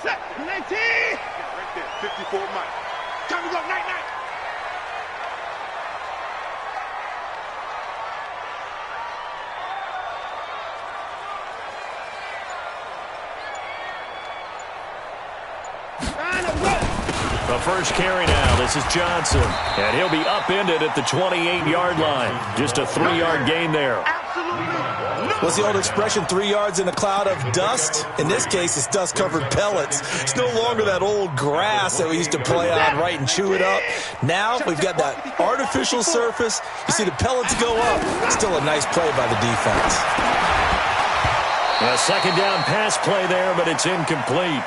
Right there, 54 Mike. Time to go, night-night. The first carry now. This is Johnson. And he'll be upended at the 28-yard line. Just a 3-yard gain there. What's the old expression, 3 yards in a cloud of dust? In this case, it's dust-covered pellets. It's no longer that old grass that we used to play on, right, and chew it up. Now we've got that artificial surface. You see the pellets go up. Still a nice play by the defense. A second down pass play there, but it's incomplete.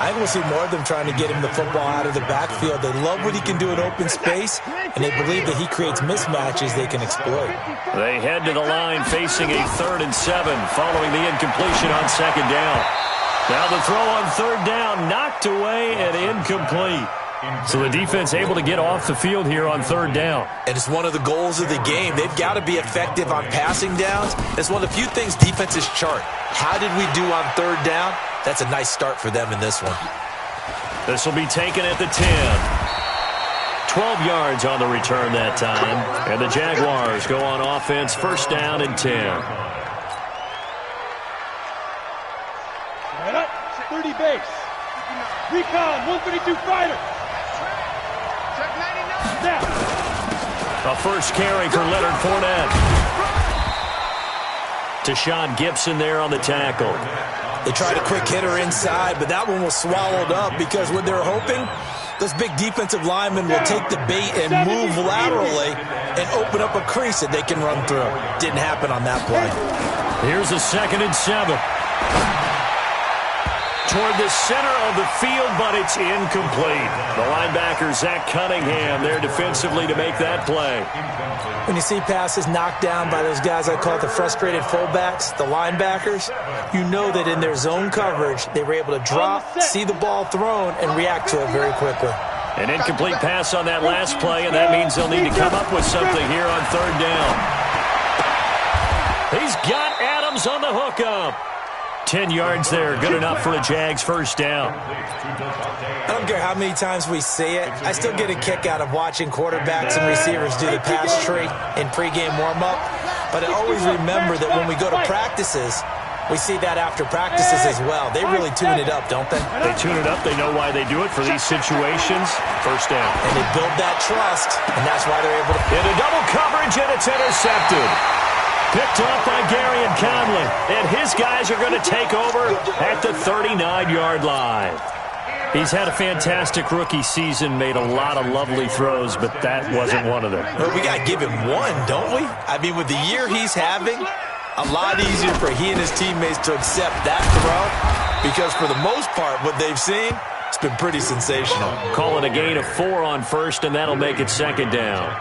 I think we'll see more of them trying to get him the football out of the backfield. They love what he can do in open space, and they believe that he creates mismatches they can exploit. They head to the line facing a 3rd and 7 following the incompletion on second down. Now the throw on 3rd down, knocked away and incomplete. So the defense able to get off the field here on 3rd down. And it's one of the goals of the game. They've got to be effective on passing downs. It's one of the few things defenses chart. How did we do on 3rd down? That's a nice start for them in this one. This will be taken at the 10. 12 yards on the return that time. And the Jaguars go on offense, 1st down and 10. Right up, 30 base. Recon, 132 fighter. A first carry for Leonard Fournette. Deshaun Gibson there on the tackle. They tried a quick hitter inside, but that one was swallowed up because what they're hoping, those big defensive linemen will take the bait and move laterally and open up a crease that they can run through. Didn't happen on that play. Here's a 2nd and 7. Toward the center of the field, but it's incomplete. The linebacker, Zach Cunningham, there defensively to make that play. When you see passes knocked down by those guys I call it the frustrated fullbacks, the linebackers, you know that in their zone coverage, they were able to drop, see the ball thrown, and react to it very quickly. An incomplete pass on that last play, and that means they'll need to come up with something here on 3rd down. He's got Adams on the hookup. 10 yards there, good enough for the Jags' 1st down. I don't care how many times we see it. I still get a kick out of watching quarterbacks and receivers do the pass tree in pregame warm-up. But I always remember that when we go to practices, we see that after practices as well. They really tune it up, don't they? They tune it up. They know why they do it for these situations. 1st down. And they build that trust, and that's why they're able to... Into double coverage, and it's intercepted. Picked up by Gary and Conley. And his guys are going to take over at the 39-yard line. He's had a fantastic rookie season, made a lot of lovely throws, but that wasn't one of them. Well, we got to give him one, don't we? I mean, with the year he's having, a lot easier for he and his teammates to accept that throw because for the most part, what they've seen, it's been pretty sensational. Call it a gain of 4 on 1st, and that'll make it 2nd down.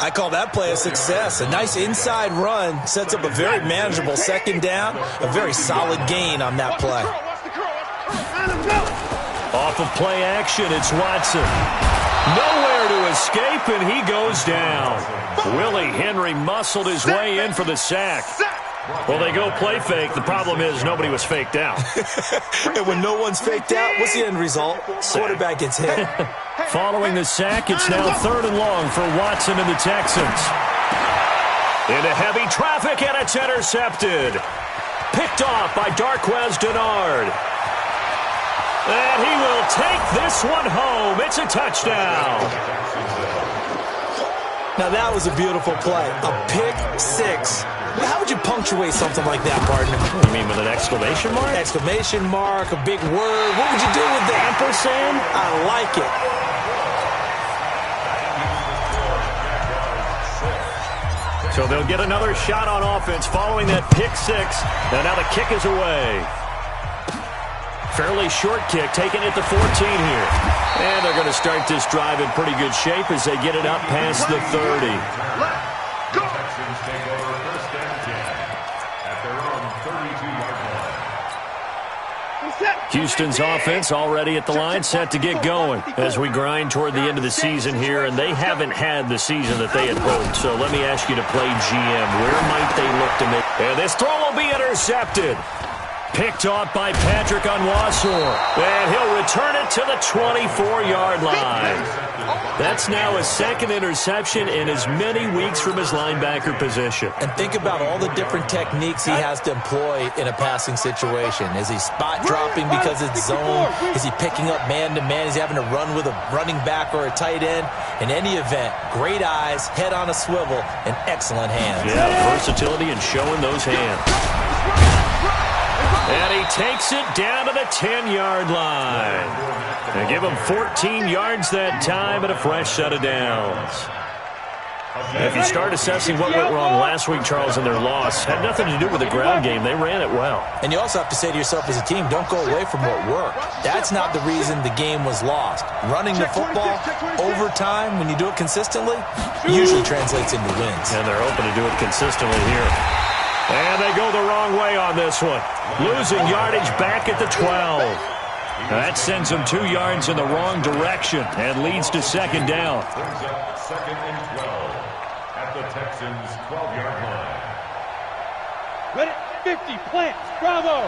I call that play a success. A nice inside run sets up a very manageable 2nd down, a very solid gain on that play. Off of play action, it's Watson. Nowhere to escape, and he goes down. Willie Henry muscled his way in for the sack. Well, they go play fake. The problem is nobody was faked out. And when no one's faked out, what's the end result? Quarterback gets hit. Following the sack, it's now 3rd and long for Watson and the Texans. Into heavy traffic, and it's intercepted. Picked off by Darquez Dennard. And he will take this one home. It's a touchdown. Now, that was a beautiful play. A pick 6. How would you punctuate something like that, partner? You mean with an exclamation mark? Exclamation mark, a big word. What would you do with that? Ampersand? I like it. So they'll get another shot on offense following that pick 6. And now the kick is away. Fairly short kick, taken at the 14 here. And they're going to start this drive in pretty good shape as they get it up past the 30. Houston's offense already at the line, set to get going as we grind toward the end of the season here, and they haven't had the season that they had hoped. So let me ask you to play GM. Where might they look to make? And this throw will be intercepted. Picked off by Patrick Onwuasor. And he'll return it to the 24-yard line. That's now a second interception in as many weeks from his linebacker position. And think about all the different techniques he has to employ in a passing situation. Is he spot dropping because it's zone? Is he picking up man-to-man? Is he having to run with a running back or a tight end? In any event, great eyes, head on a swivel, and excellent hands. Yeah, versatility and showing those hands. And he takes it down to the 10-yard line. They give him 14 yards that time and a fresh set of downs. If you start assessing what went wrong last week, Charles, in their loss, had nothing to do with the ground game. They ran it well. And you also have to say to yourself as a team, don't go away from what worked. That's not the reason the game was lost. Running the football over time, when you do it consistently, usually translates into wins. And they're hoping to do it consistently here. And they go the wrong way on this one. Losing yardage back at the 12. That sends them 2 yards in the wrong direction and leads to second down. Second and 12 at the Texans' 12-yard line. Ready, 50, plant, bravo.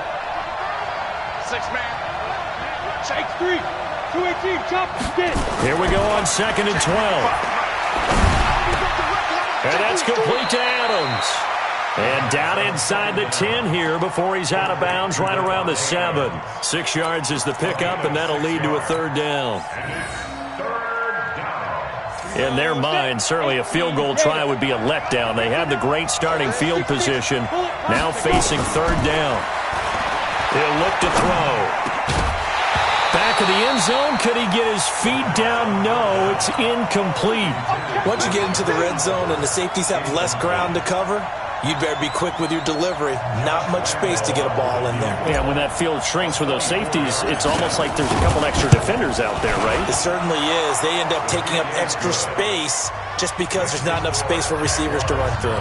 6-man. Shake 3, 218, chop, get. Here we go on second and 12. And that's complete to Adams. And down inside the 10 here before he's out of bounds right around the 7. 6 yards is the pickup, and that'll lead to a third down. In their mind, certainly a field goal try would be a letdown. They had the great starting field position, now facing third down. He'll look to throw. Back of the end zone, could he get his feet down? No, it's incomplete. Once you get into the red zone and the safeties have less ground to cover, you'd better be quick with your delivery. Not much space to get a ball in there. Yeah, when that field shrinks with those safeties, it's almost like there's a couple extra defenders out there, right? It certainly is. They end up taking up extra space just because there's not enough space for receivers to run through.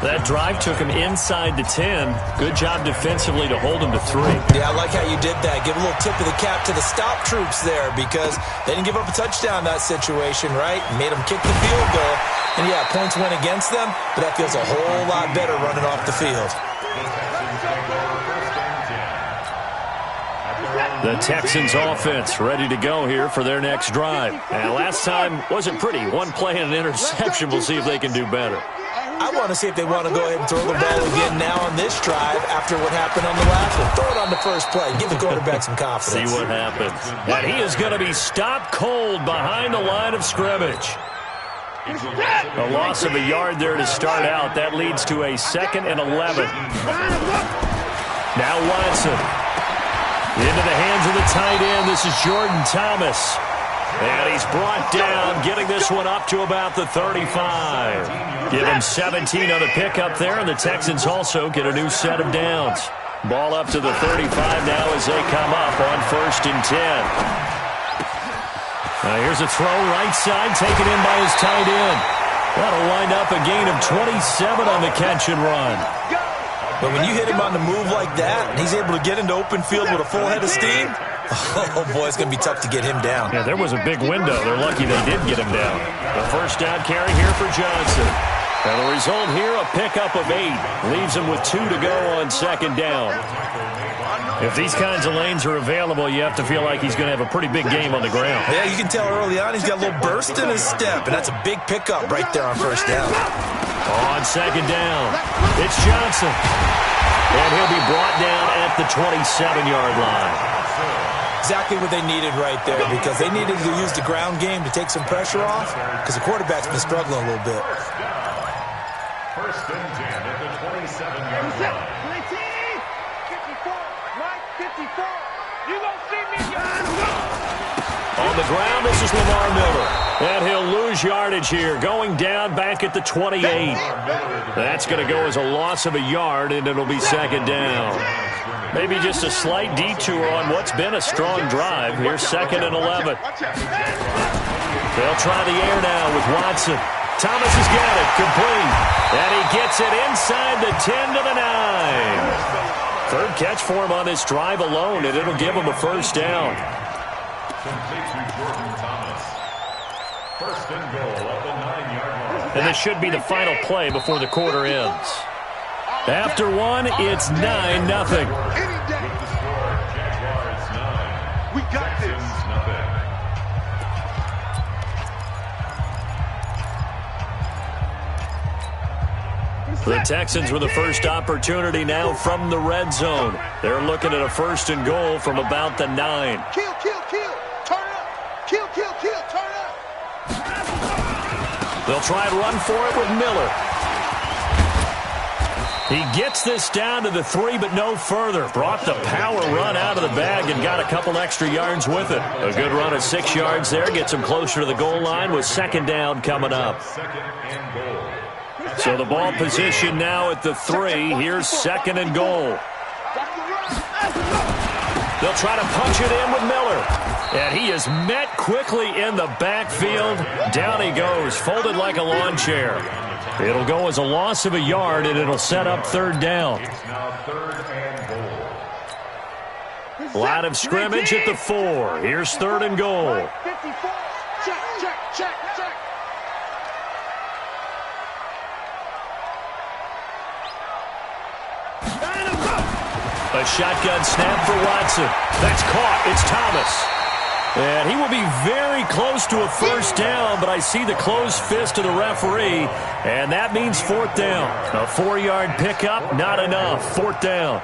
That drive took him inside the 10. Good job defensively to hold him to 3. Yeah, I like how you did that. Give a little tip of the cap to the stop troops there because they didn't give up a touchdown in that situation, right? Made them kick the field goal. And, yeah, points went against them, but that feels a whole lot better running off the field. The Texans offense ready to go here for their next drive. And last time wasn't pretty. One play and an interception. We'll see if they can do better. I want to see if they want to go ahead and throw the ball again now on this drive after what happened on the last one. Throw it on the first play. Give the quarterback some confidence. See what happens. And he is going to be stopped cold behind the line of scrimmage. A loss of a yard there to start out. That leads to a 2nd and 11. Now Watson. Into the hands of the tight end. This is Jordan Thomas. And he's brought down, getting this one up to about the 35. Give him 17 on the pickup there, and the Texans also get a new set of downs. Ball up to the 35 now as they come up on 1st and 10. Here's a throw right side, taken in by his tight end. That'll wind up a gain of 27 on the catch and run. But when you hit him on the move like that, and he's able to get into open field with a full head of steam, oh, boy, it's going to be tough to get him down. Yeah, there was a big window. They're lucky they did get him down. The first down carry here for Johnson. And the result here, a pickup of 8. Leaves him with 2 to go on 2nd down. If these kinds of lanes are available, you have to feel like he's going to have a pretty big game on the ground. Yeah, you can tell early on he's got a little burst in his step, and that's a big pickup right there on 1st down. On 2nd down, it's Johnson. And he'll be brought down at the 27-yard line. Exactly what they needed right there because they needed to use the ground game to take some pressure off because the quarterback's been struggling a little bit. 1st and 10 at the 27-yard line. 54, Mike, 54. You gonna see me? On the ground, this is Lamar Miller. And he'll lose yardage here, going down back at the 28. That's going to go as a loss of a yard, and it'll be 2nd down. Maybe just a slight detour on what's been a strong drive. Here's 2nd and 11. They'll try the air now with Watson. Thomas has got it, complete. And he gets it inside the 10 to the 9. Third catch for him on this drive alone, and it'll give him a 1st down. Complete to Jordan Thomas. 1st and goal at the 9-yard line. And this should be the final play before the quarter ends. After one, it's 9-0. Any day. With the score, Jaguars 9. We got this. Texans nothing. The Texans with the first opportunity now from the red zone. They're looking at a 1st and goal from about the 9. Kill, kill, kill. Turn up. Kill, kill, kill. Turn up. They'll try and run for it with Miller. He gets this down to the 3, but no further. Brought the power run out of the bag and got a couple extra yards with it. A good run of 6 yards there gets him closer to the goal line with 2nd down coming up. 2nd and goal. So the ball position now at the 3. Here's 2nd and goal. They'll try to punch it in with Miller. And he is met quickly in the backfield. Down he goes, folded like a lawn chair. It'll go as a loss of a yard, and it'll set up 3rd down. It's now 3rd and goal. Line of scrimmage at the 4. Here's 3rd and goal. 54. Check, check, check, check. A shotgun snap for Watson. That's caught. It's Thomas. And he will be very close to a 1st down, but I see the closed fist of the referee, and that means 4th down. A 4-yard pickup, not enough. 4th down.